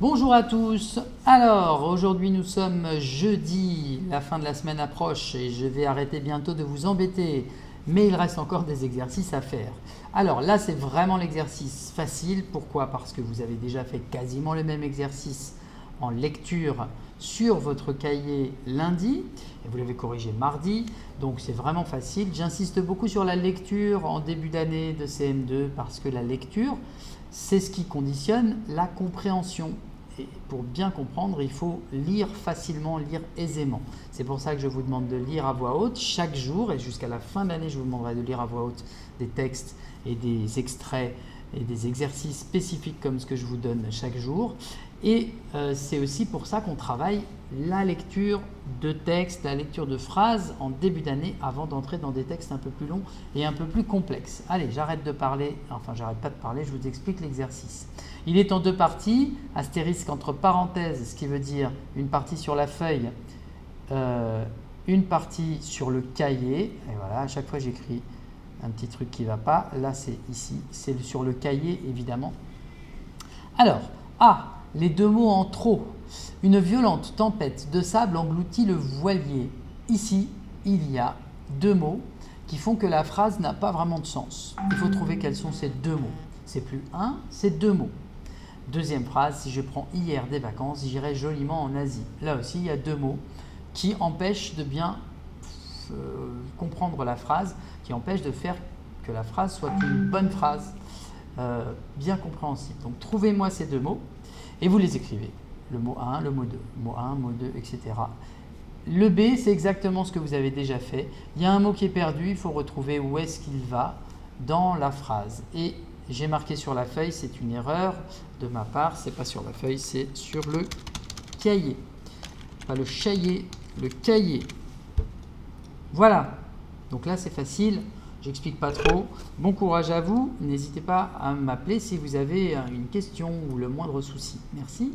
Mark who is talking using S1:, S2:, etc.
S1: Bonjour à tous. Alors, aujourd'hui nous sommes jeudi, la fin de la semaine approche et je vais arrêter bientôt de vous embêter, mais il reste encore des exercices à faire. Alors là, c'est vraiment l'exercice facile. Pourquoi? Parce que vous avez déjà fait quasiment le même exercice en lecture sur votre cahier lundi et vous l'avez corrigé mardi, donc c'est vraiment facile. J'insiste beaucoup sur la lecture en début d'année de CM2 parce que la lecture, c'est ce qui conditionne la compréhension. Et pour bien comprendre, il faut lire facilement, lire aisément. C'est pour ça que je vous demande de lire à voix haute chaque jour et jusqu'à la fin de l'année, je vous demanderai de lire à voix haute des textes et des extraits et des exercices spécifiques comme ce que je vous donne chaque jour. Et c'est aussi pour ça qu'on travaille la lecture de textes, la lecture de phrases en début d'année avant d'entrer dans des textes un peu plus longs et un peu plus complexes. Allez, j'arrête de parler, enfin j'arrête pas de parler, je vous explique l'exercice. Il est en deux parties, astérisque entre parenthèses, ce qui veut dire une partie sur la feuille, une partie sur le cahier. Et voilà, à chaque fois j'écris un petit truc qui ne va pas. Là c'est ici, c'est sur le cahier évidemment. Alors, A. Les deux mots en trop. Une violente tempête de sable engloutit le voilier. Ici, il y a deux mots qui font que la phrase n'a pas vraiment de sens. Il faut trouver quels sont ces deux mots. C'est plus un, c'est deux mots. Deuxième phrase, si je prends hier des vacances, j'irai joliment en Asie. Là aussi, il y a deux mots qui empêchent de bien comprendre la phrase, qui empêchent de faire que la phrase soit une bonne phrase, bien compréhensible. Donc, trouvez-moi ces deux mots et vous les écrivez. Le mot 1, le mot 2, mot 1, mot 2, etc. Le B, c'est exactement ce que vous avez déjà fait. Il y a un mot qui est perdu, il faut retrouver où est-ce qu'il va dans la phrase. Et j'ai marqué sur la feuille, c'est une erreur de ma part, c'est pas sur la feuille, c'est sur le cahier. Pas le cahier, le cahier. Voilà, donc là c'est facile, j'explique pas trop. Bon courage à vous, n'hésitez pas à m'appeler si vous avez une question ou le moindre souci. Merci.